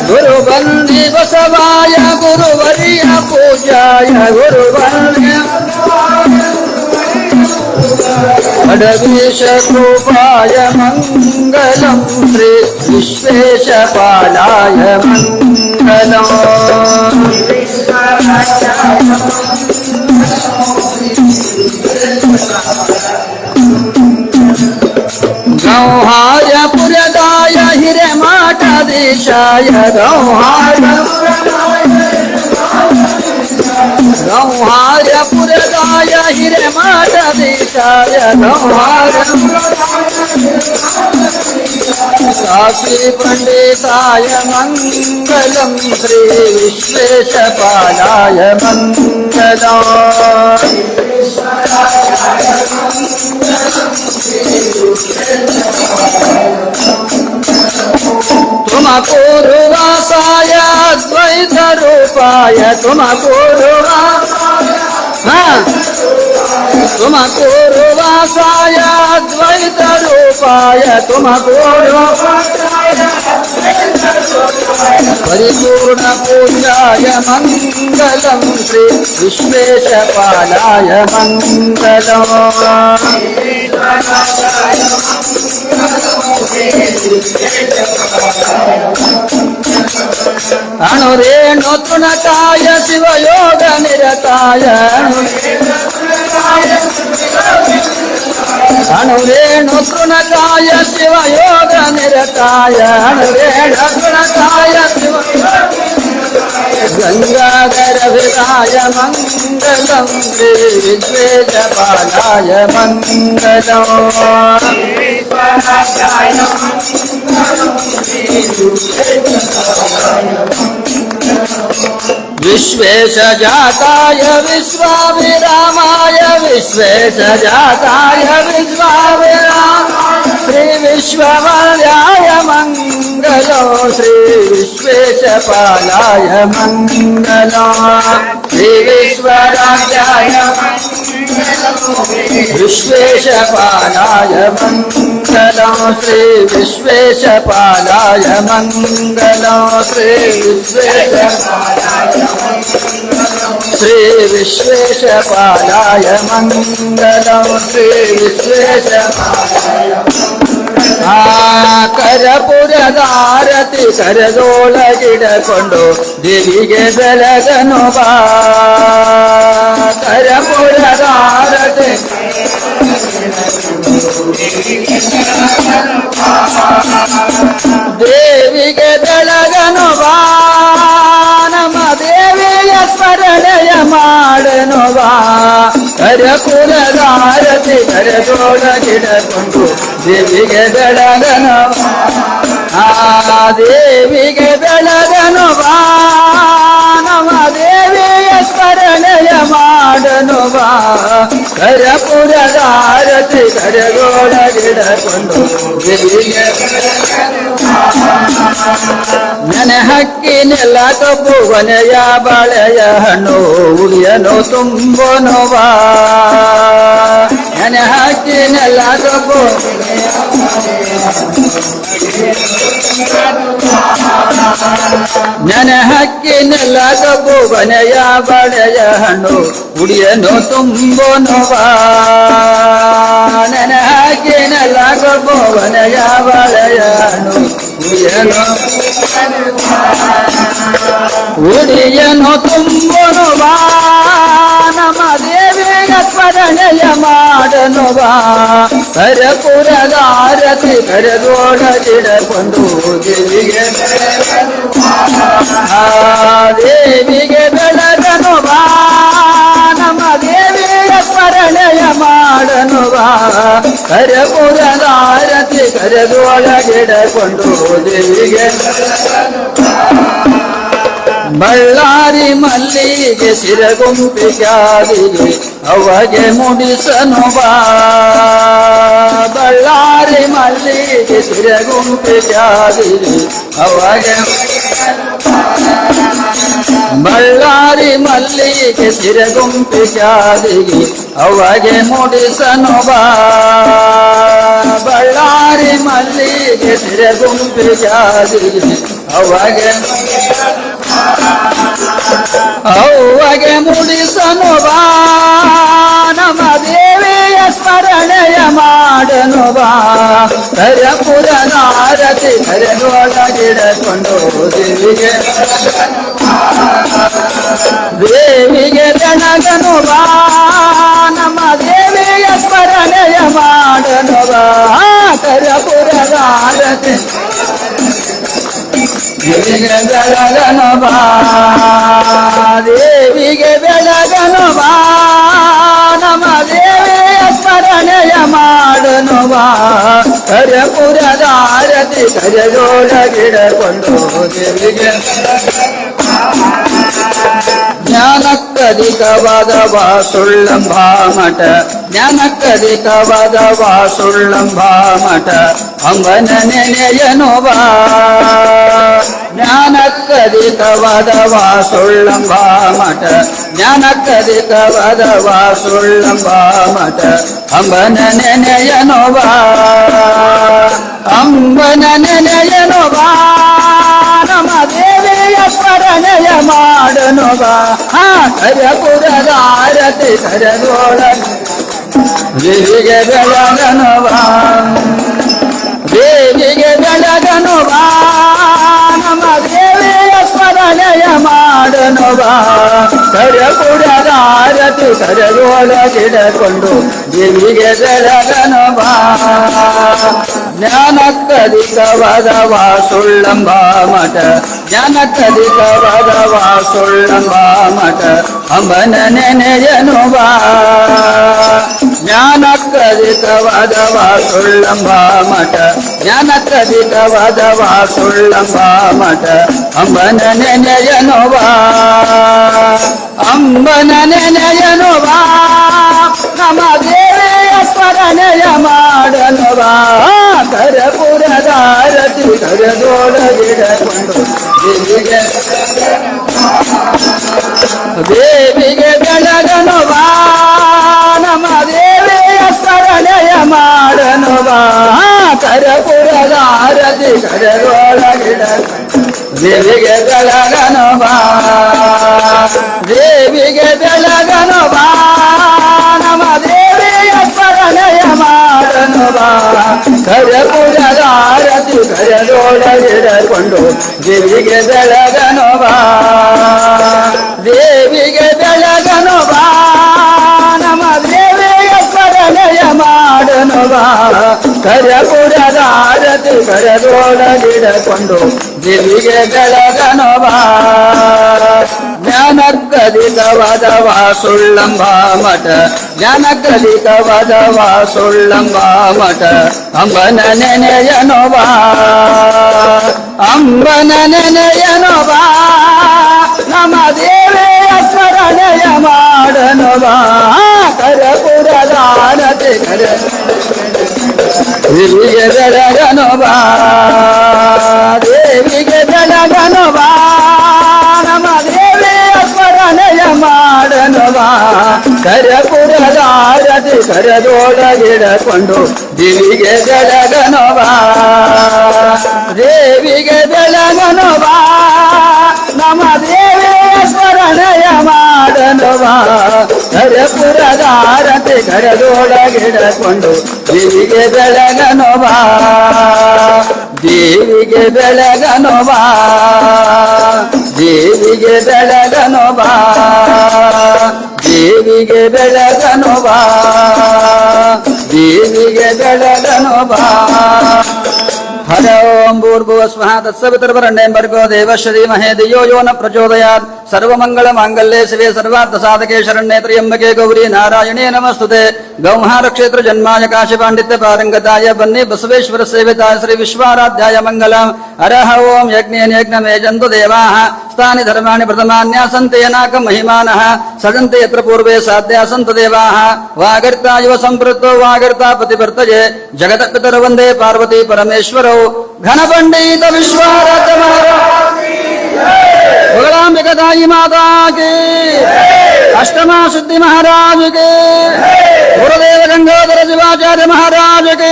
ಗುರು ಬಂದಿ ಬಸವಾಯ ಗುರುವರಿಯ ಪೂಜಾಯ ಗುರು ಬಂದಿ ಅಡವೀಶ ರೂಪಾಯ ಮಂಗಲಂ ಶ್ರೀ ವಿಶ್ವೇಶಪಾಲಾಯ ಮಂಗಲಂ ಗೌಹಾರ್ಯಪುರದಾಯ ಹಿರೇಮಾಠಾಧೀಶಾಯ ಗೌಹಾರ್ಯಪುರದಾಯ ಹಿರೇಮಾಠಾಧೀಶಾಯ ಕಾಶಿ ಪಂಡಿತಾಯ ಮಂಗಲಂ ಶ್ರೀ ವಿಶ್ವೇಶಪಾಲಾಯ ಮಂಗಲಂ ತುಮಕೂರು ವಾಸಾಯ ಅದ್ವೈತ ರೂಪಾಯ ತುಮಕೂರು ವಾಸಾಯ ಅದ್ವೈತ ರೂಪಾಯ ತುಮಕೂರು ಪರಿಪೂರ್ಣ ಪೂಜಾಯ ಮಂಗಲಂ ಶ್ರೀ ವಿಶ್ವೇಶಪಾಲಾಯ ಮಂಗಲಂ ಅಣುರೇಣು ತುಣಕಾಯ ಶಿವಯೋಗ ನಿರತಾಯ ಅಣುರೇಣು ತೃಣಕಾಯ ಶಿವಯೋಗ ನಿರತಾಯ ಅಣುರೇಣು ತೃಣಕಾಯ ಗಂಗಾಧರ ವಿದಾಯ ಮಂಗಲಂ ಶ್ರೀ ವಿಶ್ವೇಶಪಾಲಾಯ ಮಂಗಲಂ ವಿಶ್ವೇಶಜಾತಾಯ ವಿಶ್ವಾಭಿರಾಮಾಯ ವಿಶ್ವೇಶಜಾತಾಯ ವಿಶ್ವಾಭಿರಾಮಾಯ ಶ್ರೀ ವಿಶ್ವವರ್ಯಾಯ ಮಂಗಲಂ ಶ್ರೀ ವಿಶ್ವೇಶಪಾಲಾಯ ಮಂಗಲಂ ಶ್ರೀ ವಿಶ್ವರಾಜಾಯ ವಿಶ್ವೇಶಪಾಲಾಯ ಮಂಗಲಂ ಶ್ರೀ ವಿಶ್ವೇಶಪಾಲಾಯ ಮಂಗಲಂ ಶ್ರೀ ವಿಶ್ವೇಶಪಾಲಾಯ ಮಂಗಲಂ ಶ್ರೀ ವಿಶ್ವೇಶಪಾಲಾಯ ಕರಪುರದಾರತಿ ಕರದೋಳಗಿಡಕೊಂಡು ದೇವಿಗೆ ಬೆಳಗನು ಬಾ ಕರಪುರದಾರತಿ ದೇವಿಗೆ ಬೆಳಗನು ಬಾ ನಮ್ಮ ದೇವಿಯ ಸ್ಮರಣೆಯ ಮಾಡನು ಬಾ ಕರಪುರದಾರತಿ ಕರದೋಳಗಿಡಕೊಂಡು ದೇವಿಗೆ ಬೆಳಗನು ಆ ದೇವಿಗೆ ಬೆಳಗನು ಬಾ ನಮ್ಮ ದೇವಿಯ ಸ್ಮರಣೆಯ ಮಾಡನು ಬಾ ಕರಪುರದಾರತಿ ಕರದೋಳಗಿಡಕೊಂಡು ದೇವಿಗೆ ನೆನೆ ಹಕ್ಕಿನೆಲ್ಲ ಕಬ್ಬು ಕೊನೆಯ ಬಾಳೆಯ ಹಣ್ಣು ಉಳಿಯನು ತುಂಬೋನು ಬಾ ನೆನೆ ಹಕ್ಕಿನೆಲ್ಲ ಕಬ್ಬು ನೆನೆ ಹಕ್ಕಿನೆಲ್ಲ ಕಬ್ಬು ಕೊನೆಯ ಬಾಳೆಯ ಹಣ್ಣು ಉಳಿಯನು ತುಂಬೋನು ಬಾ ನೆನೆ ಹಕ್ಕಿನೆಲ್ಲ ಕಬ್ಬು ಕೊನೆಯ ಬಾಳೆಯ ಹಣ್ಣು ಉಡಿಯನು ತುಂಬೋನು ಬಾ ನಮ್ಮ ದೇವಿಯ ಸ್ಮರಣೆಯ ಮಾಡನು ಬಾ ಕರಪುರದಾರತಿ ಕರದೋಳಗಿಡಕೊಂಡು ದೇವಿಗೆ ದೇವಿಗೆ ಬೆಳಗನು ಬಾ ನಮ್ಮ ದೇವಿಯ ಸ್ಮರಣೆಯ ಮಾಡನು ಬಾ ಕರಪುರದಾರತಿ ಕರದೋಳಗಿಡಕೊಂಡು ದೇವಿಗೆ ಬಳ್ಳಾರಿ ಮಲ್ಲಿಗೆ ಸಿರಗುಂಪಿಗಾದಿಗೆ ಅಮಗೆ ಮುಡಿಸನು ಬಾ ಬಳ್ಳಾರಿ ಮಲ್ಲಿಗೆ ಸಿರಗುಂಪಿಗಾದಿಗೆ ಅಮಗೆ ಬಳ್ಳಾರಿ ಮಲ್ಲಿಗೆ ಸಿರಗುಂಪಿಗಾದಿಗೆ ಅವಾಗ ಮುಡಿಸನು ಬಾ ಬಳ್ಳಾರಿ ಮಲ್ಲಿಗೆ ಸಿರೆ ಗುಂಪಿಗಾದಿಗೆ ಅವ್ವಗೆ ಮುಡಿಸನು ಬಾ ನಮ್ಮ ದೇವಿಯ ಸ್ಮರಣೆಯ ಮಾಡನು ಬಾ ಕರಪುರ ನಾರತಿ ಕರೆದೊಳಗಿಡಕೊಂಡು ದೇವಿಗೆ ಬೆಳಗನು ಬಾ ನಮ್ಮ ದೇವಿಯ ಸ್ಮರಣೆಯ ಮಾಡನು ಬಾ ಕರಪುರ ನಾರತಿ ದೇವಿಗೆ ಬೆಳಗನು ಬಾ ದೇವಿಗೆ ಬೆಳಗನು ಬಾ ನಮ್ಮ ದೇವಿಯ ಸ್ಮರಣೆಯ ಮಾಡನು ಬಾ ಕರಪುರದ ಆರತಿ ಕರೆದೊಳಗಿಡಕೊಂಡು ದೇವಿಗೆ ಜ್ಞಾನಕ್ಕಧಿಕವಾದ ಸುಳ್ಳಂಬ ಮಠ ಜ್ಞಾನಕ್ಕಧಿಕವಾದ ಸುಳ್ಳಂಬ ಮಠ ಅಂಬನ ನೆನೆಯನು ಬಾ ಜ್ಞಾನಕ್ಕಧಿಕವಾದ ಸುಳ್ಳಂಬ ಮಠ ಜ್ಞಾನಕ್ಕಧಿಕವಾದ ಸುಳ್ಳಂಬ ಮಠ ಅಂಬನ ನೆನೆಯನು ಬಾ ಅಂಬನ ನೆನೆಯನು ಬಾ ನಮ್ಮ ದೇವಿಯ ಸ್ಮರಣೆಯ ಮಾಡನು ಬಾ ಕರಪುರದ ಆರತಿ ಕರೆದೊಳಗೆ ದೇವಿಗೆ ಬೆಳಗನು ಬಾ ದೇವಿಗೆ ಬೆಳಗನು ಬಾ ನಮ್ಮ ದೇವಿಯ ಸ್ಮರಣೆಯ ಮಾಡನು ಬಾ ಕರಪುರದ ಆರತಿ ಕರೆದೊಳಗಿಡಕೊಂಡು ದೇವಿಗೆ ಬೆಳಗನು ಬಾ ಜ್ಞಾನಕ್ಕಧಿಕವಾದ ಸುಳ್ಳಂಬ ಮಠ ಜ್ಞಾನಕ್ಕಧಿಕವಾದ ಸುಳ್ಳಂಬ ಮಠ ಅಂಬನ ನೆನೆಯನು ಬಾ ಜ್ಞಾನಕ್ಕಧಿಕವಾದ ಸುಳ್ಳಂಬ ಮಠ ಜ್ಞಾನಕ್ಕಧಿಕವಾದ ಸುಳ್ಳಂಬ ಮಠ ಅಂಬನ ನೆನೆಯನು ಬಾ ಅಂಬನ ನೆನೆಯನು ಬಾ ನಮ್ಮ ದೇವಿಯ ಸ್ಮರಣೆಯ ಮಾಡನು ಬಾ ಕರಪುರದ ಆರತಿ ಕರೆದೊಳಗಿಡಕೊಂಡು ದೇವಿಗೆ ಬೆಳಗನು ಬಾ ನಮ್ಮ ದೇವಿಯ ಸ್ಮರಣೆಯ ಮಾಡನು ಬಾ ಕರಪುರದ ಆರತಿ ಕರೆದೊಳಗಿಡಕೊಂಡು ದೇವಿಗೆ ಬೆಳಗನು ಬಾ ದೇವಿಗೆ ಬೆಳಗನು ಬಾ ನಮ್ಮ ದೇವಿಯ ಸ್ಮರಣೆಯ ಮಾಡನು ಬಾ ಕರಪುರದ ಆರತಿ ಕರೆದೊಳಗಿಡಕೊಂಡು ದೇವಿಗೆ ಬೆಳಗನು ಬಾ ದೇವಿಗೆ ಬೆಳಗನು ಬಾ ನಮ್ಮ ದೇವಿಯ ಸ್ಮರಣೆಯ ಮಾಡನು ಬಾ ಕರಪುರದ ಆರತಿ ಕರೆದೊಳಗಿಡಕೊಂಡು ದೇವಿಗೆ ಬೆಳಗನು ಬಾ ಜ್ಞಾನಕ್ಕಧಿಕವಾದ ಸುಳ್ಳಂಬ ಮಠ ಜ್ಞಾನಕ್ಕಧಿಕವಾದ ಸುಳ್ಳಂಬ ಮಠ ಅಂಬನ ನೆನೆಯನು ಬಾ ಅಂಬನ ನೆನೆಯನು ಬಾ ನಮ್ಮ ದೇವಿಯ ಸ್ಮರಣೆಯ ಮಾಡನು ಬಾ ಕರಪುರದ ಆರತಿ ದೇವಿಗೆ ಬೆಳಗನು ಬಾ ದೇವಿಗೆ ಬೆಳಗನು ಬಾ ನಮ್ಮ ದೇವಿಯ ಸ್ಮರಣೆಯ ಮಾಡನು ಬಾ ಕರಪುರದ ಆರತಿ ಕರೆದೊಳಗಿಡಕೊಂಡು ದೇವಿಗೆ ಬೆಳಗನು ಬಾ ದೇವಿಗೆ ಬೆಳಗನು ಬಾ ನಮ್ಮ ದೇವಿಯ ಸ್ಮರಣೆಯ ಮಾಡನು ಬಾ ಕರಪುರದ ಆರತಿ ಕರೆದೊಳಗಿಡಕೊಂಡು ದೇವಿಗೆ ಬೆಳಗನು ಬಾ ದೇವಿಗೆ ಬೆಳಗನು ಬಾ ದೇವಿಗೆ ಬೆಳಗನು ಬಾ ದೇವಿಗೆ ಬೆಳಗನು ಬಾ ದೇವಿಗೆ ಬೆಳಗನು ಬಾ ಹರ ಓಂ ಭೂರ್ಭುವಸ್ವಃ ತತ್ಸವಿತುರ್ವರೆಣ್ಯಂ ಭರ್ಗೋ ದೇವಶ್ರೀ ಧೀಮಹಿ ಧಿಯೋ ಯೋ ನ ಪ್ರಚೋದಯಾತ್ ಸರ್ವಮಂಗಳ ಮಾಂಗಲ್ಯೆ ಶಿವೆ ಸರ್ವಾರ್ಥ ಸಾಧಕೆ ಶರಣ್ಯೆ ತ್ರ್ಯಂಬಕೆ ಗೌರಿ ನಾರಾಯಣೇ ನಮಸ್ತುತೆ ಗೌಹಾರ ಕ್ಷೇತ್ರ ಜನ್ಮಾಯ ಕಾಶಿ ಪಾಂಡಿತ್ಯ ಪಾರಂಗತಾಯ ಬನ್ನಿ ಬಸವೇಶ್ವರ ಸೇವಿತಾಯ ಶ್ರೀ ವಿಶ್ವಾರಾಧ್ಯಾಯ ಮಂಗಲಂ ಹರಃ ಓಂ ಯಜ್ಞೇನ ಯಜ್ಞಮೇಜಂತು ದೇವಾಃ ಸ್ಥಾನಿ ಧರ್ಮಾಣಿ ಪ್ರಥಮಾನ್ಯಾಸಂತೆ ಯನಾಕ ಮಹಿಮಾನಃ ಸದಂತೆ ಯತ್ರ ಪೂರ್ವೇ ಸಾಧ್ಯಾಸಂತು ದೇವಾಃ ವಾಗರ್ತಾ ಯುವ ಸಂಪೃತ್ತೋ ವಾಗರ್ತಾ ಪತಿವರ್ತಯೇ ಜಗತ ಪಿತರ ವಂದೇ ಪಾರ್ವತಿ ಪರಮೇಶ್ವರೌ ಘನ ಪಂಡಿತ ವಿಶ್ವಾರಾಧ್ಯ भगवान माता की अष्टमा सिद्धि महाराज के गुरुदेव गंगाधर शिवाचार्य महाराज के